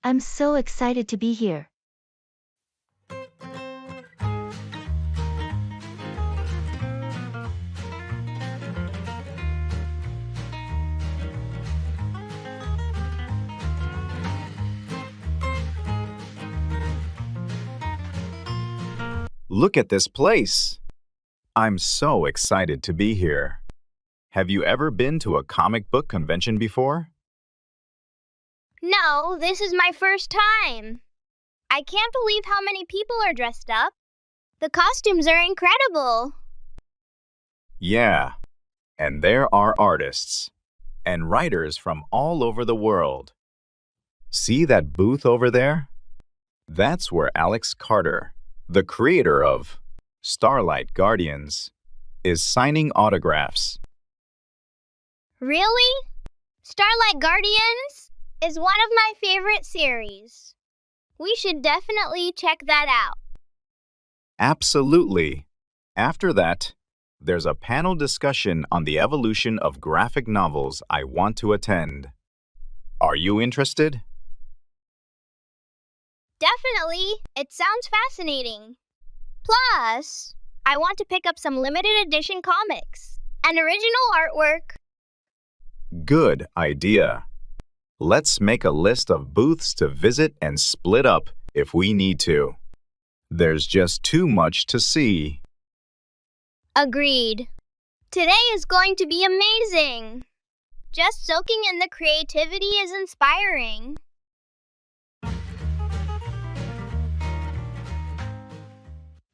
I'm so excited to be here. Look at this place. I'm so excited to be here. Have you ever been to a comic book convention before? No, this is my first time. I can't believe how many people are dressed up. The costumes are incredible. Yeah, and there are artists and writers from all over the world. See that booth over there? That's where Alex Carter, the creator of Starlight Guardians, is signing autographs. Really? Starlight Guardians is one of my favorite series. We should definitely check that out. Absolutely. After that, there's a panel discussion on the evolution of graphic novels I want to attend. Are you interested? Definitely. It sounds fascinating. Plus, I want to pick up some limited edition comics and original artwork. Good idea. Let's make a list of booths to visit and split up if we need to. There's just too much to see. Agreed. Today is going to be amazing. Just soaking in the creativity is inspiring.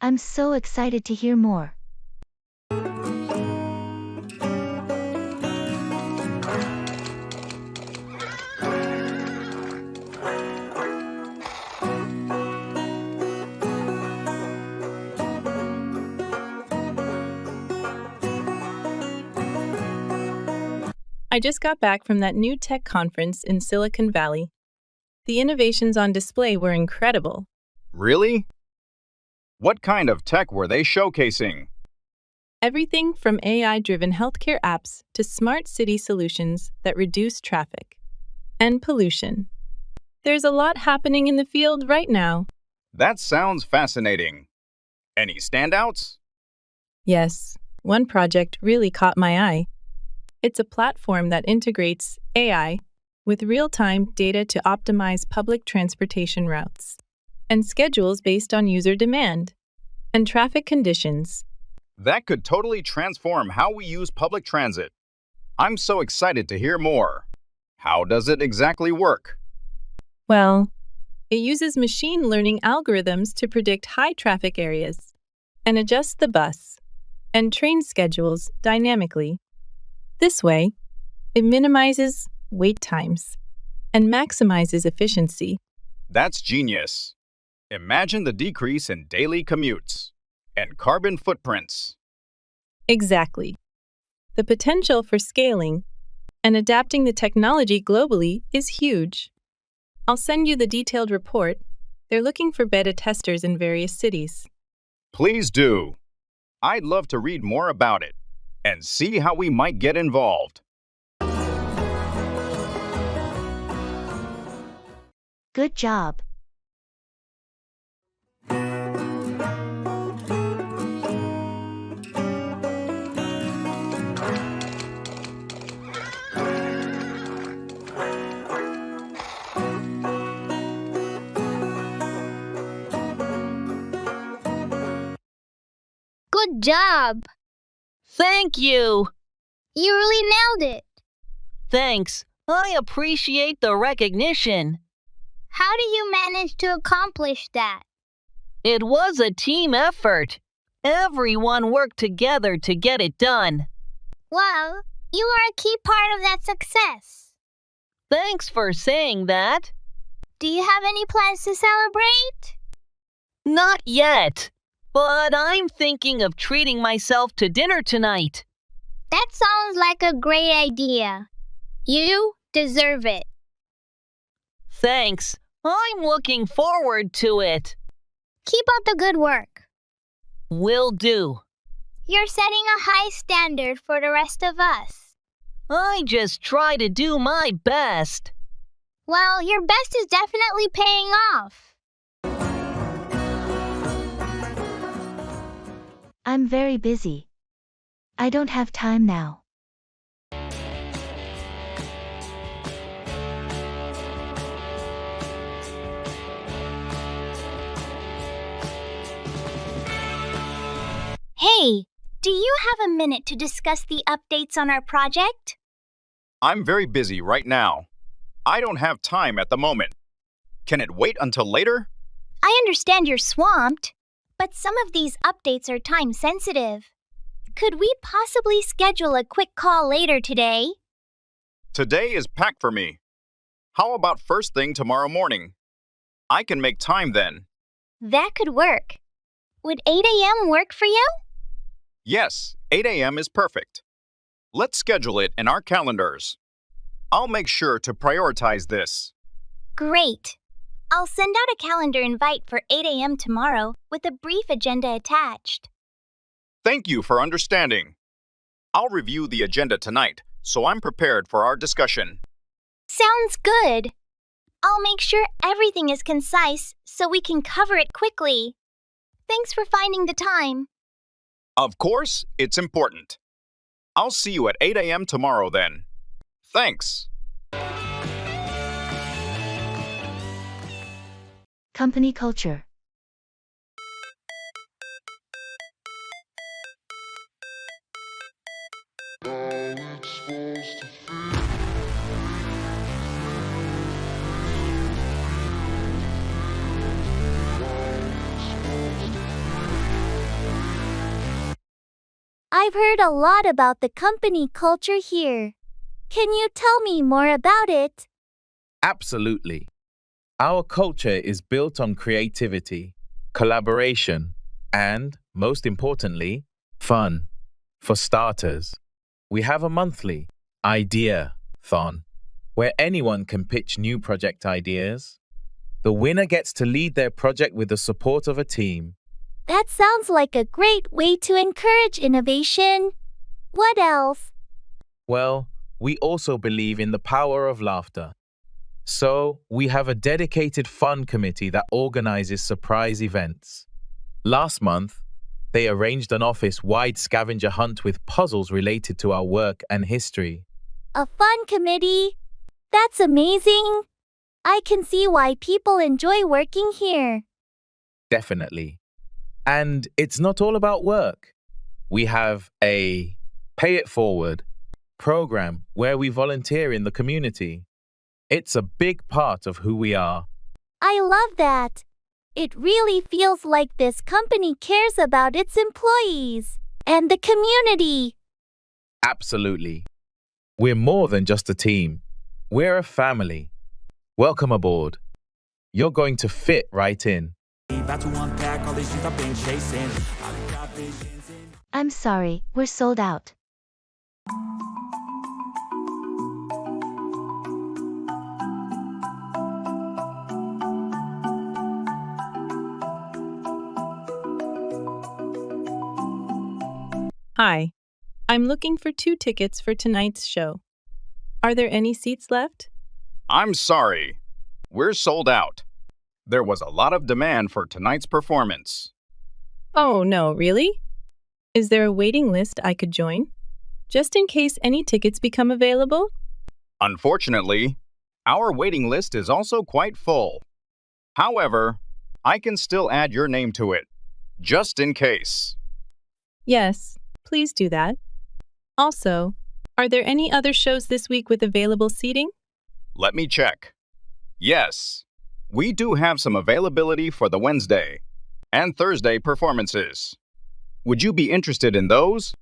I'm so excited to hear more. I just got back from that new tech conference in Silicon Valley. The innovations on display were incredible. Really? What kind of tech were they showcasing? Everything from AI-driven healthcare apps to smart city solutions that reduce traffic and pollution. There's a lot happening in the field right now. That sounds fascinating. Any standouts? Yes, one project really caught my eye. It's a platform that integrates AI with real-time data to optimize public transportation routes and schedules based on user demand and traffic conditions. That could totally transform how we use public transit. I'm so excited to hear more. How does it exactly work? Well, it uses machine learning algorithms to predict high traffic areas and adjust the bus and train schedules dynamically. This way, it minimizes wait times and maximizes efficiency. That's genius. Imagine the decrease in daily commutes and carbon footprints. Exactly. The potential for scaling and adapting the technology globally is huge. I'll send you the detailed report. They're looking for beta testers in various cities. Please do. I'd love to read more about it and see how we might get involved. Good job. Good job. Thank you. You really nailed it. Thanks. I appreciate the recognition. How do you manage to accomplish that? It was a team effort. Everyone worked together to get it done. Well, you are a key part of that success. Thanks for saying that. Do you have any plans to celebrate? Not yet, but I'm thinking of treating myself to dinner tonight. That sounds like a great idea. You deserve it. Thanks. I'm looking forward to it. Keep up the good work. Will do. You're setting a high standard for the rest of us. I just try to do my best. Well, your best is definitely paying off. I'm very busy. I don't have time now. Hey, do you have a minute to discuss the updates on our project? I'm very busy right now. I don't have time at the moment. Can it wait until later? I understand you're swamped, but some of these updates are time sensitive. Could we possibly schedule a quick call later today? Today is packed for me. How about first thing tomorrow morning? I can make time then. That could work. Would 8 a.m. work for you? Yes, 8 a.m. is perfect. Let's schedule it in our calendars. I'll make sure to prioritize this. Great. I'll send out a calendar invite for 8 a.m. tomorrow with a brief agenda attached. Thank you for understanding. I'll review the agenda tonight, so I'm prepared for our discussion. Sounds good. I'll make sure everything is concise so we can cover it quickly. Thanks for finding the time. Of course, it's important. I'll see you at 8 a.m. tomorrow then. Thanks. Company culture. I've heard a lot about the company culture here. Can you tell me more about it? Absolutely. Our culture is built on creativity, collaboration, and, most importantly, fun. For starters, we have a monthly idea-thon where anyone can pitch new project ideas. The winner gets to lead their project with the support of a team. That sounds like a great way to encourage innovation. What else? Well, we also believe in the power of laughter. So, we have a dedicated fun committee that organizes surprise events. Last month, they arranged an office-wide scavenger hunt with puzzles related to our work and history. A fun committee? That's amazing. I can see why people enjoy working here. Definitely. And it's not all about work. We have a Pay It Forward program where we volunteer in the community. It's a big part of who we are. I love that. It really feels like this company cares about its employees and the community. Absolutely. We're more than just a team. We're a family. Welcome aboard. You're going to fit right in. I'm sorry, we're sold out. Hi, I'm looking for 2 tickets for tonight's show. Are there any seats left? I'm sorry. We're sold out. There was a lot of demand for tonight's performance. Oh, no, really? Is there a waiting list I could join? Just in case any tickets become available? Unfortunately, our waiting list is also quite full. However, I can still add your name to it, just in case. Yes, please do that. Also, are there any other shows this week with available seating? Let me check. Yes, we do have some availability for the Wednesday and Thursday performances. Would you be interested in those?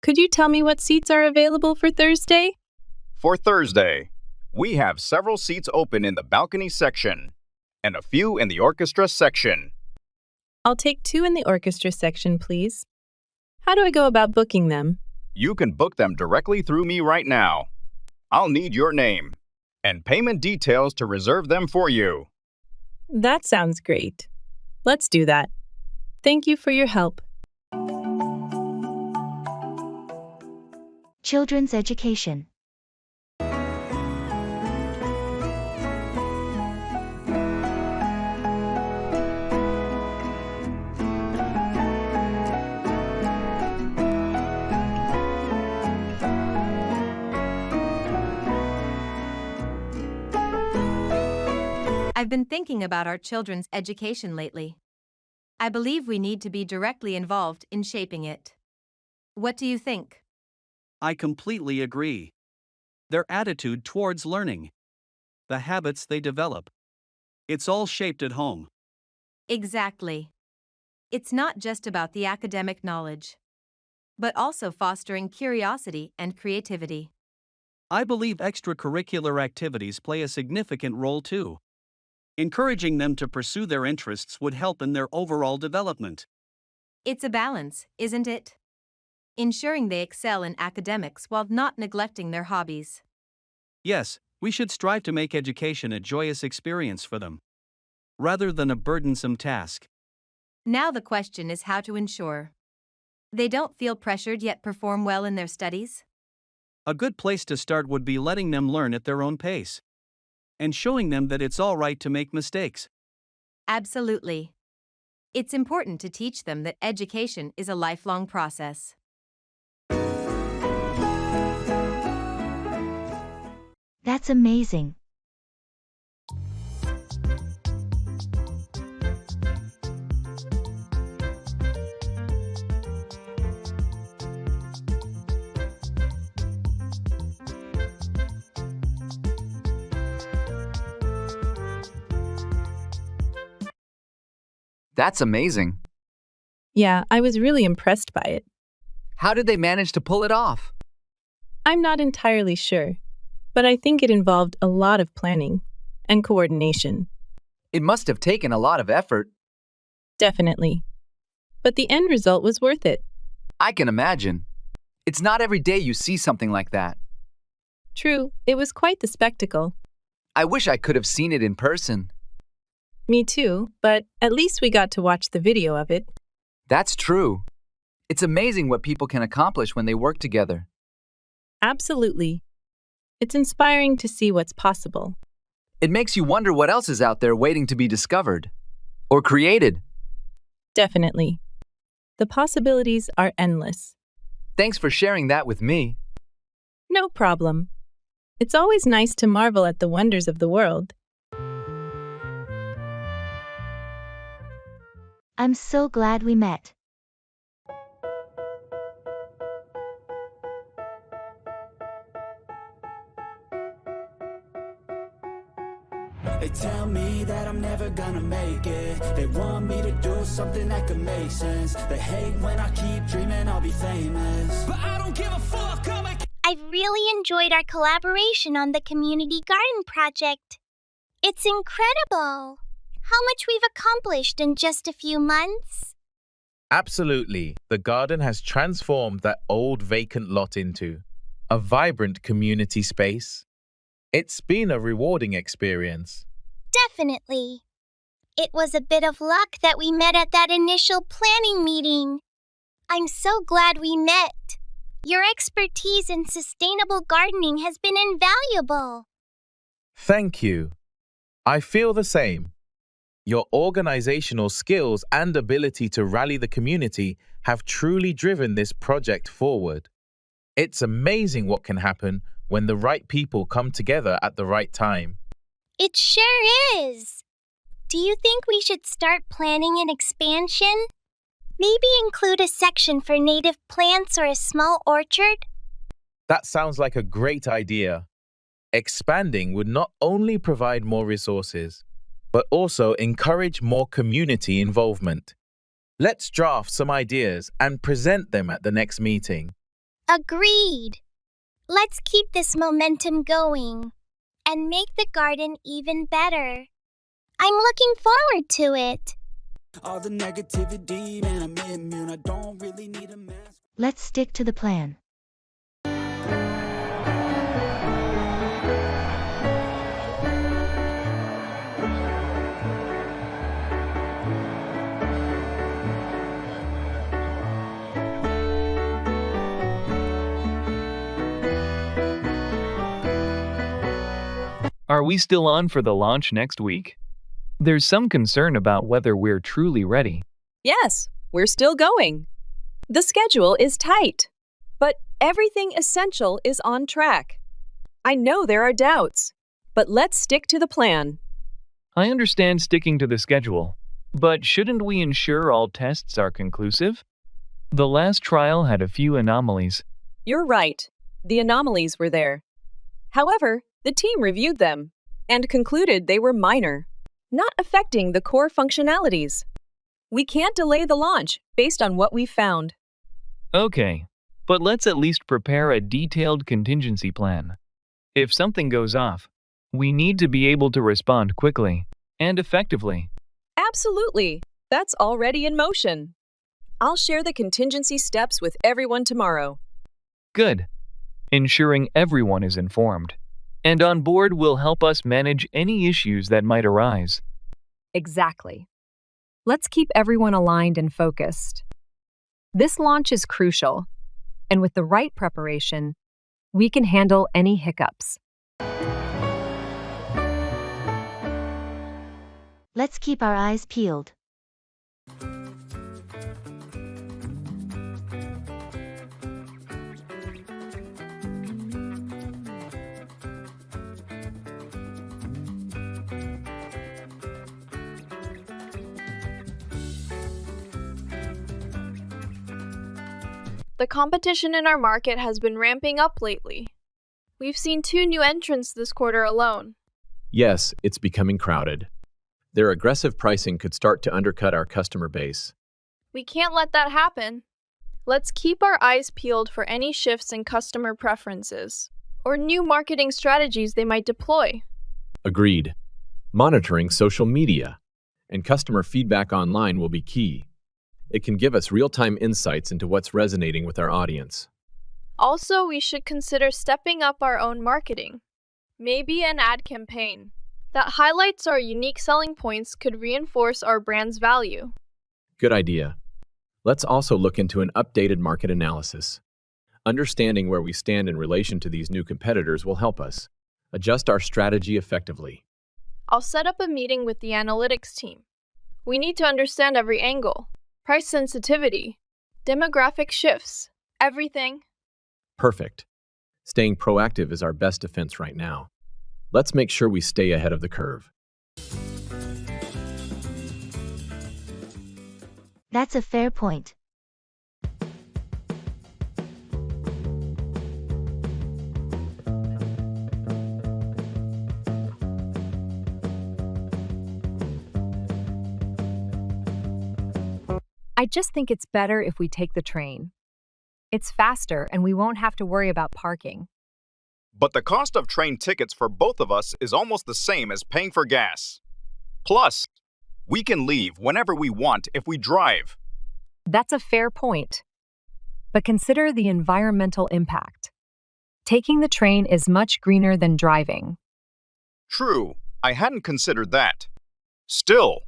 Could you tell me what seats are available for Thursday? For Thursday, we have several seats open in the balcony section and a few in the orchestra section. I'll take 2 in the orchestra section, please. How do I go about booking them? You can book them directly through me right now. I'll need your name and payment details to reserve them for you. That sounds great. Let's do that. Thank you for your help. Children's education. I've been thinking about our children's education lately. I believe we need to be directly involved in shaping it. What do you think? I completely agree. Their attitude towards learning, the habits they develop, it's all shaped at home. Exactly. It's not just about the academic knowledge, but also fostering curiosity and creativity. I believe extracurricular activities play a significant role too. Encouraging them to pursue their interests would help in their overall development. It's a balance, isn't it? Ensuring they excel in academics while not neglecting their hobbies. Yes, we should strive to make education a joyous experience for them, rather than a burdensome task. Now the question is how to ensure they don't feel pressured yet perform well in their studies. A good place to start would be letting them learn at their own pace, and showing them that it's all right to make mistakes. Absolutely. It's important to teach them that education is a lifelong process. That's amazing. That's amazing. Yeah, I was really impressed by it. How did they manage to pull it off? I'm not entirely sure, but I think it involved a lot of planning and coordination. It must have taken a lot of effort. Definitely. But the end result was worth it. I can imagine. It's not every day you see something like that. True, it was quite the spectacle. I wish I could have seen it in person. Me too, but at least we got to watch the video of it. That's true. It's amazing what people can accomplish when they work together. Absolutely. It's inspiring to see what's possible. It makes you wonder what else is out there waiting to be discovered or created. Definitely. The possibilities are endless. Thanks for sharing that with me. No problem. It's always nice to marvel at the wonders of the world. I'm so glad we met. They tell me that I'm never gonna make it. They want me to do something that could make sense. They hate when I keep dreaming I'll be famous, but I don't give a fuck. I've really enjoyed our collaboration on the community garden project. It's incredible how much we've accomplished in just a few months. Absolutely. The garden has transformed that old vacant lot into a vibrant community space. It's been a rewarding experience. Definitely. It was a bit of luck that we met at that initial planning meeting. I'm so glad we met. Your expertise in sustainable gardening has been invaluable. Thank you. I feel the same. Your organizational skills and ability to rally the community have truly driven this project forward. It's amazing what can happen when the right people come together at the right time. It sure is. Do you think we should start planning an expansion? Maybe include a section for native plants or a small orchard? That sounds like a great idea. Expanding would not only provide more resources, but also encourage more community involvement. Let's draft some ideas and present them at the next meeting. Agreed. Let's keep this momentum going and make the garden even better. I'm looking forward to it. All the negativity, man, I'm immune. I don't really need a mask. Let's stick to the plan. Are we still on for the launch next week? There's some concern about whether we're truly ready. Yes, we're still going. The schedule is tight, but everything essential is on track. I know there are doubts, but let's stick to the plan. I understand sticking to the schedule, but shouldn't we ensure all tests are conclusive? The last trial had a few anomalies. You're right. The anomalies were there. However, the team reviewed them and concluded they were minor, not affecting the core functionalities. We can't delay the launch based on what we found. Okay, but let's at least prepare a detailed contingency plan. If something goes off, we need to be able to respond quickly and effectively. Absolutely. That's already in motion. I'll share the contingency steps with everyone tomorrow. Good. Ensuring everyone is informed and on board will help us manage any issues that might arise. Exactly. Let's keep everyone aligned and focused. This launch is crucial, and with the right preparation, we can handle any hiccups. Let's keep our eyes peeled. The competition in our market has been ramping up lately. We've seen 2 new entrants this quarter alone. Yes, it's becoming crowded. Their aggressive pricing could start to undercut our customer base. We can't let that happen. Let's keep our eyes peeled for any shifts in customer preferences or new marketing strategies they might deploy. Agreed. Monitoring social media and customer feedback online will be key. It can give us real-time insights into what's resonating with our audience. Also, we should consider stepping up our own marketing. Maybe an ad campaign that highlights our unique selling points could reinforce our brand's value. Good idea. Let's also look into an updated market analysis. Understanding where we stand in relation to these new competitors will help us adjust our strategy effectively. I'll set up a meeting with the analytics team. We need to understand every angle. Price sensitivity, demographic shifts, everything. Perfect. Staying proactive is our best defense right now. Let's make sure we stay ahead of the curve. That's a fair point. I just think it's better if we take the train. It's faster and we won't have to worry about parking. But the cost of train tickets for both of us is almost the same as paying for gas. Plus, we can leave whenever we want if we drive. That's a fair point. But consider the environmental impact. Taking the train is much greener than driving. True, I hadn't considered that. Still,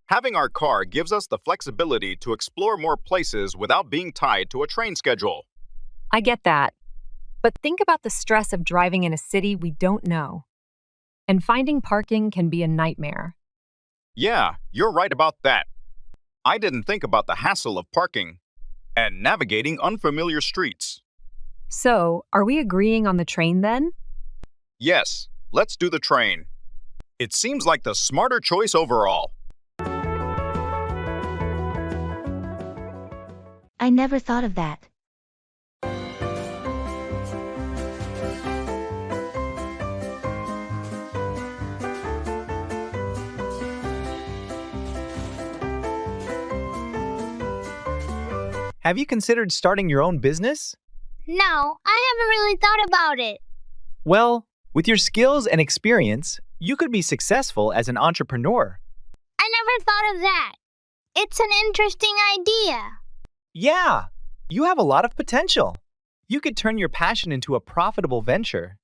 having our car gives us the flexibility to explore more places without being tied to a train schedule. I get that. But think about the stress of driving in a city we don't know. And finding parking can be a nightmare. Yeah, you're right about that. I didn't think about the hassle of parking and navigating unfamiliar streets. So, are we agreeing on the train then? Yes, let's do the train. It seems like the smarter choice overall. I never thought of that. Have you considered starting your own business? No, I haven't really thought about it. Well, with your skills and experience, you could be successful as an entrepreneur. I never thought of that. It's an interesting idea. Yeah, you have a lot of potential. You could turn your passion into a profitable venture.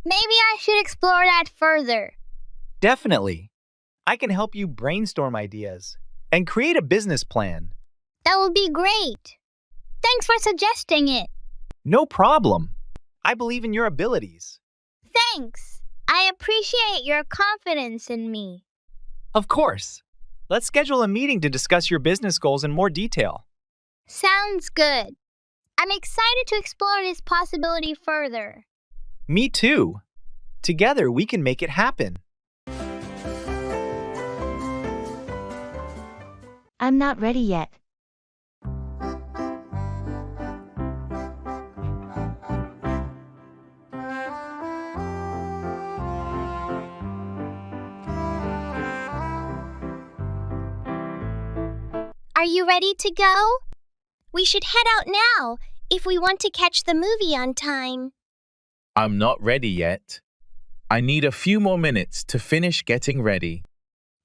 Maybe I should explore that further. Definitely. I can help you brainstorm ideas and create a business plan. That would be great. Thanks for suggesting it. No problem. I believe in your abilities. Thanks. I appreciate your confidence in me. Of course. Let's schedule a meeting to discuss your business goals in more detail. Sounds good. I'm excited to explore this possibility further. Me too. Together we can make it happen. I'm not ready yet. Are you ready to go? We should head out now if we want to catch the movie on time. I'm not ready yet. I need a few more minutes to finish getting ready.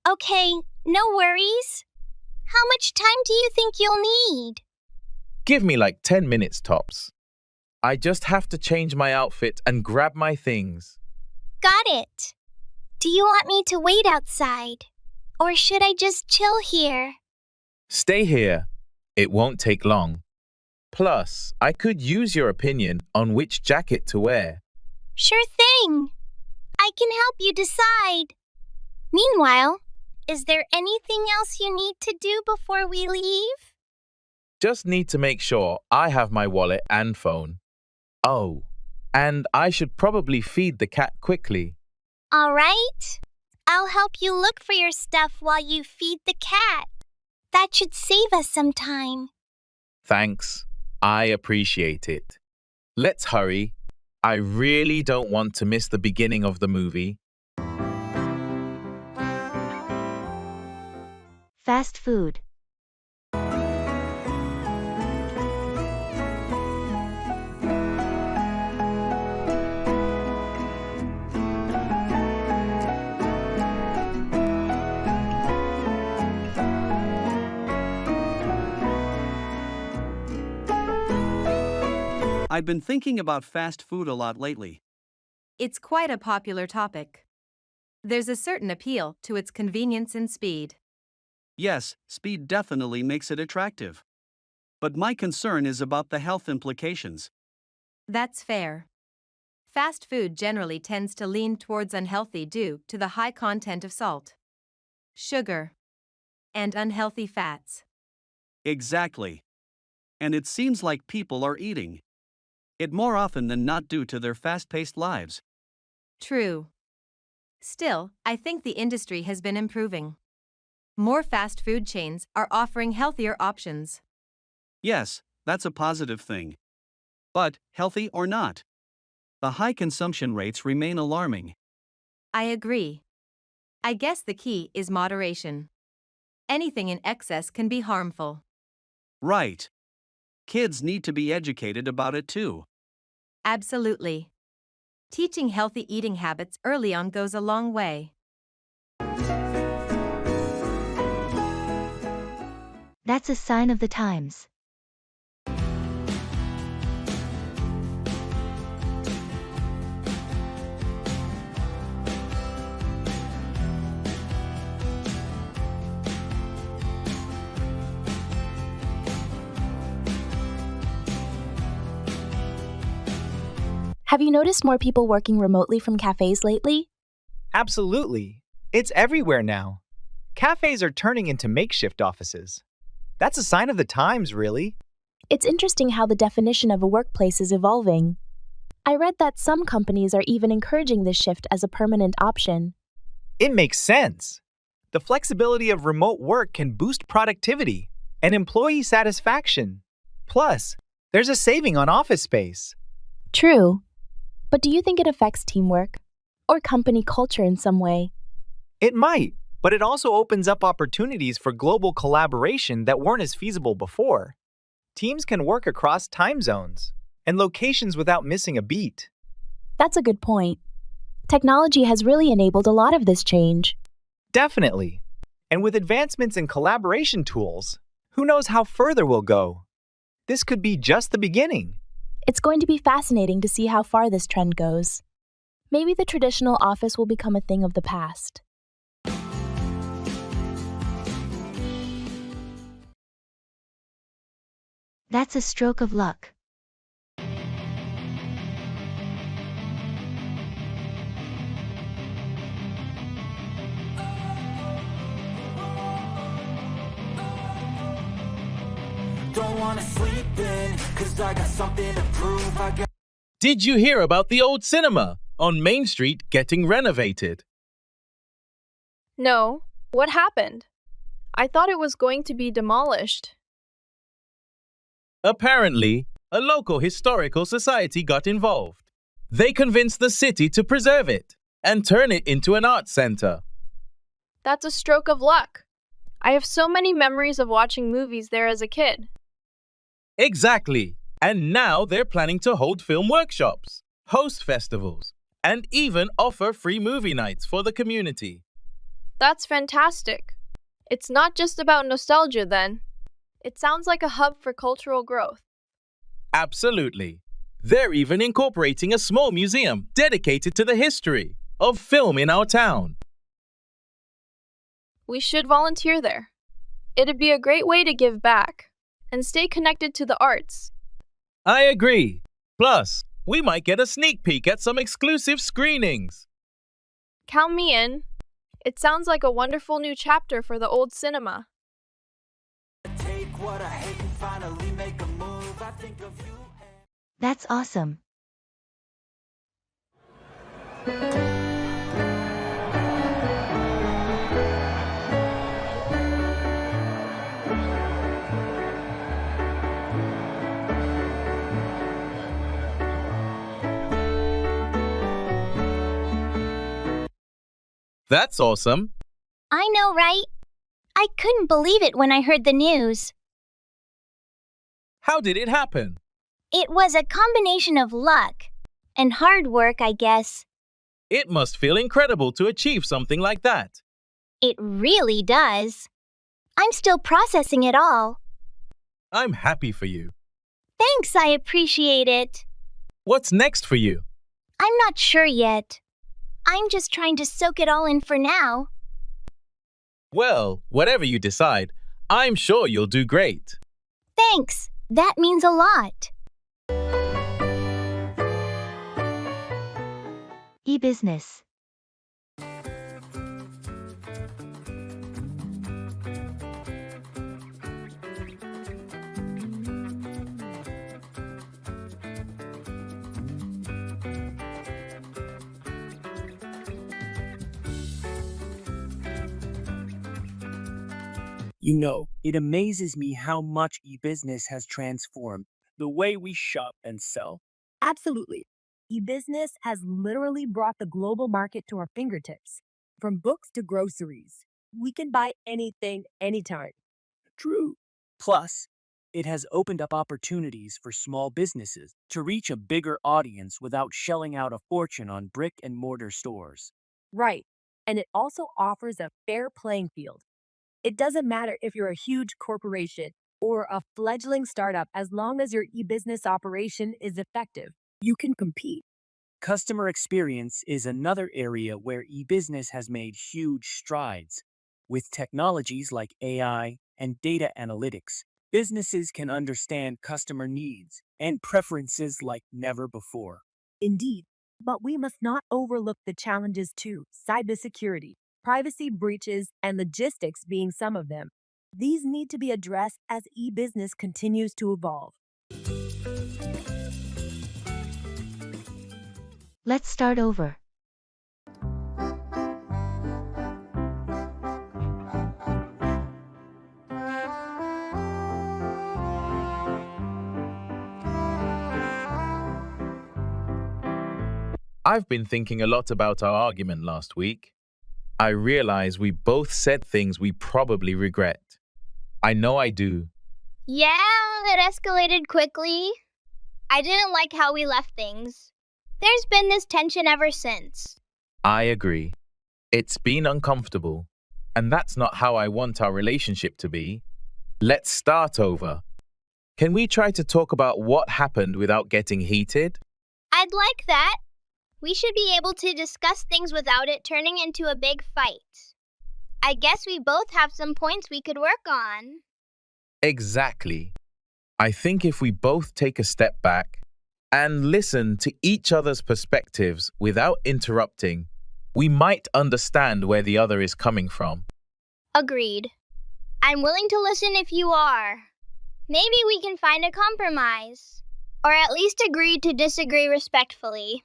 Okay, no worries. How much time do you think you'll need? Give me like 10 minutes tops. I just have to change my outfit and grab my things. Got it. Do you want me to wait outside? Or should I just chill here? Stay here. It won't take long. Plus, I could use your opinion on which jacket to wear. Sure thing. I can help you decide. Meanwhile, is there anything else you need to do before we leave? Just need to make sure I have my wallet and phone. Oh, and I should probably feed the cat quickly. All right. I'll help you look for your stuff while you feed the cat. That should save us some time. Thanks. I appreciate it. Let's hurry. I really don't want to miss the beginning of the movie. Fast food. I've been thinking about fast food a lot lately. It's quite a popular topic. There's a certain appeal to its convenience and speed. Yes, speed definitely makes it attractive. But my concern is about the health implications. That's fair. Fast food generally tends to lean towards unhealthy due to the high content of salt, sugar, and unhealthy fats. Exactly. And it seems like people are eating it more often than not due to their fast-paced lives. True. Still, I think the industry has been improving. More fast food chains are offering healthier options. Yes, that's a positive thing. But, healthy or not, the high consumption rates remain alarming. I agree. I guess the key is moderation. Anything in excess can be harmful. Right. Kids need to be educated about it too. Absolutely. Teaching healthy eating habits early on goes a long way. That's a sign of the times. Have you noticed more people working remotely from cafes lately? Absolutely. It's everywhere now. Cafes are turning into makeshift offices. That's a sign of the times, really. It's interesting how the definition of a workplace is evolving. I read that some companies are even encouraging this shift as a permanent option. It makes sense. The flexibility of remote work can boost productivity and employee satisfaction. Plus, there's a saving on office space. True. But do you think it affects teamwork or company culture in some way? It might, but it also opens up opportunities for global collaboration that weren't as feasible before. Teams can work across time zones and locations without missing a beat. That's a good point. Technology has really enabled a lot of this change. Definitely. And with advancements in collaboration tools, who knows how further we'll go? This could be just the beginning. It's going to be fascinating to see how far this trend goes. Maybe the traditional office will become a thing of the past. That's a stroke of luck. Don't wanna sleep in, 'cause I got something to prove. Did you hear about the old cinema on Main Street getting renovated? No. What happened? I thought it was going to be demolished. Apparently, a local historical society got involved. They convinced the city to preserve it and turn it into an art center. That's a stroke of luck. I have so many memories of watching movies there as a kid. Exactly. And now they're planning to hold film workshops, host festivals, and even offer free movie nights for the community. That's fantastic. It's not just about nostalgia then. It sounds like a hub for cultural growth. Absolutely. They're even incorporating a small museum dedicated to the history of film in our town. We should volunteer there. It'd be a great way to give back and stay connected to the arts. I agree. Plus, we might get a sneak peek at some exclusive screenings. Count me in. It sounds like a wonderful new chapter for the old cinema. That's awesome. That's awesome. I know, right? I couldn't believe it when I heard the news. How did it happen? It was a combination of luck and hard work, I guess. It must feel incredible to achieve something like that. It really does. I'm still processing it all. I'm happy for you. Thanks, I appreciate it. What's next for you? I'm not sure yet. I'm just trying to soak it all in for now. Well, whatever you decide, I'm sure you'll do great. Thanks. That means a lot. E-business. You know, it amazes me how much e-business has transformed the way we shop and sell. Absolutely. E-business has literally brought the global market to our fingertips. From books to groceries, we can buy anything, anytime. True. Plus, it has opened up opportunities for small businesses to reach a bigger audience without shelling out a fortune on brick and mortar stores. Right. And it also offers a fair playing field. It doesn't matter if you're a huge corporation or a fledgling startup, as long as your e-business operation is effective, you can compete. Customer experience is another area where e-business has made huge strides. With technologies like AI and data analytics, businesses can understand customer needs and preferences like never before. Indeed, but we must not overlook the challenges too: cybersecurity, privacy breaches, and logistics being some of them. These need to be addressed as e-business continues to evolve. Let's start over. I've been thinking a lot about our argument last week. I realize we both said things we probably regret. I know I do. Yeah, it escalated quickly. I didn't like how we left things. There's been this tension ever since. I agree. It's been uncomfortable, and that's not how I want our relationship to be. Let's start over. Can we try to talk about what happened without getting heated? I'd like that. We should be able to discuss things without it turning into a big fight. I guess we both have some points we could work on. Exactly. I think if we both take a step back and listen to each other's perspectives without interrupting, we might understand where the other is coming from. Agreed. I'm willing to listen if you are. Maybe we can find a compromise, or at least agree to disagree respectfully.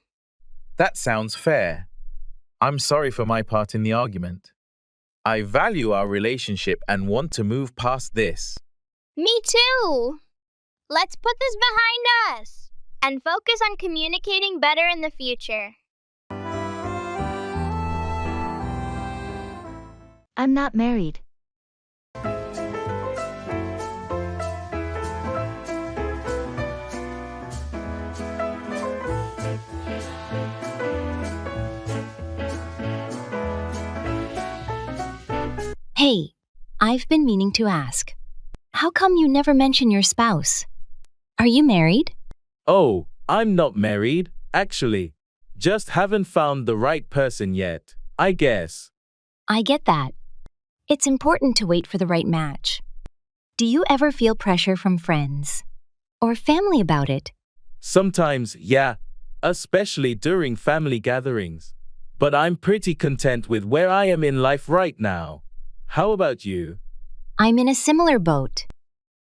That sounds fair. I'm sorry for my part in the argument. I value our relationship and want to move past this. Me too! Let's put this behind us and focus on communicating better in the future. I'm not married. Hey, I've been meaning to ask. How come you never mention your spouse? Are you married? Oh, I'm not married, actually. Just haven't found the right person yet, I guess. I get that. It's important to wait for the right match. Do you ever feel pressure from friends or family about it? Sometimes, yeah, especially during family gatherings. But I'm pretty content with where I am in life right now. How about you? I'm in a similar boat.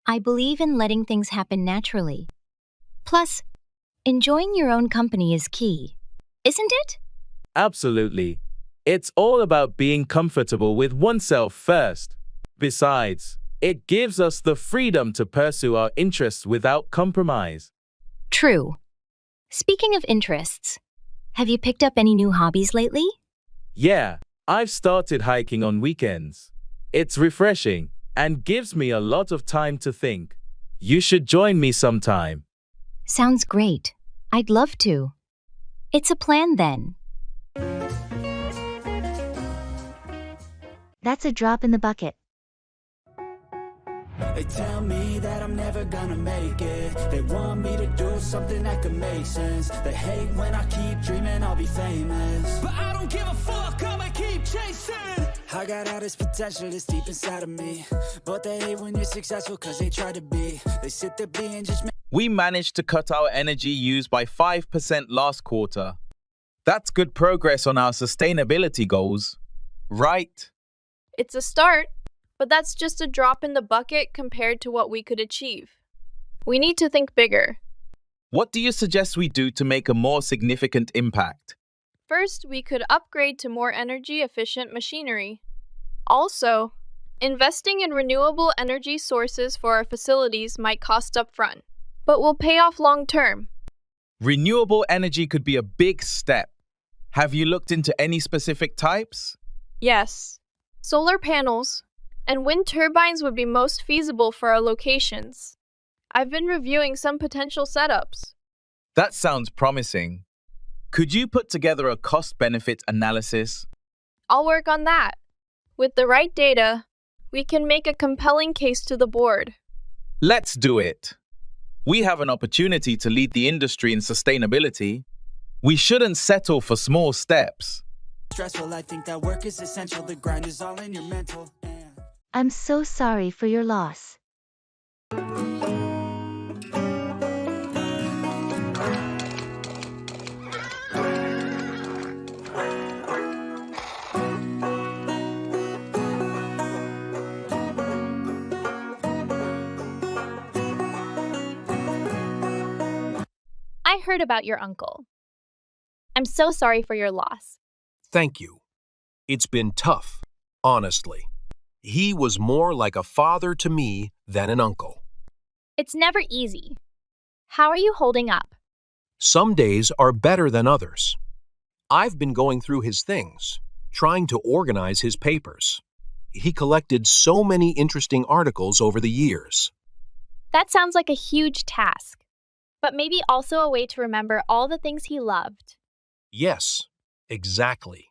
I believe in letting things happen naturally. Plus, enjoying your own company is key, isn't it? Absolutely. It's all about being comfortable with oneself first. Besides, it gives us the freedom to pursue our interests without compromise. True. Speaking of interests, have you picked up any new hobbies lately? Yeah, I've started hiking on weekends. It's refreshing and gives me a lot of time to think. You should join me sometime. Sounds great. I'd love to. It's a plan then. That's a drop in the bucket. They tell me that I'm never gonna make it. They want me to do something that could make sense. They hate when I keep dreaming I'll be famous, but I don't give a fuck, I'ma keep chasing. I got all this potential that's deep inside of me, but they hate when you're successful cause they try to be. They sit there being just. We managed to cut our energy use by 5% last quarter. That's good progress on our sustainability goals, right? It's a start, but that's just a drop in the bucket compared to what we could achieve. We need to think bigger. What do you suggest we do to make a more significant impact? First, we could upgrade to more energy-efficient machinery. Also, investing in renewable energy sources for our facilities might cost upfront, but will pay off long-term. Renewable energy could be a big step. Have you looked into any specific types? Yes. Solar panels and wind turbines would be most feasible for our locations. I've been reviewing some potential setups. That sounds promising. Could you put together a cost-benefit analysis? I'll work on that. With the right data, we can make a compelling case to the board. Let's do it. We have an opportunity to lead the industry in sustainability. We shouldn't settle for small steps. Stressful, I think that work is essential. The grind is all in your mental. I'm so sorry for your loss. I heard about your uncle. I'm so sorry for your loss. Thank you. It's been tough, honestly. He was more like a father to me than an uncle. It's never easy. How are you holding up? Some days are better than others. I've been going through his things, trying to organize his papers. He collected so many interesting articles over the years. That sounds like a huge task, but maybe also a way to remember all the things he loved. Yes, exactly.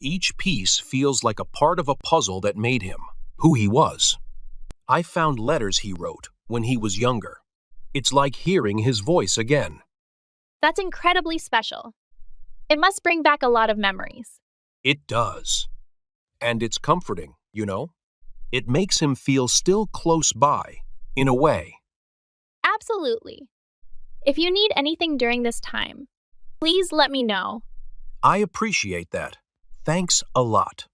Each piece feels like a part of a puzzle that made him who he was. I found letters he wrote when he was younger. It's like hearing his voice again. That's incredibly special. It must bring back a lot of memories. It does. And it's comforting, you know? It makes him feel still close by, in a way. Absolutely. If you need anything during this time, please let me know. I appreciate that. Thanks a lot.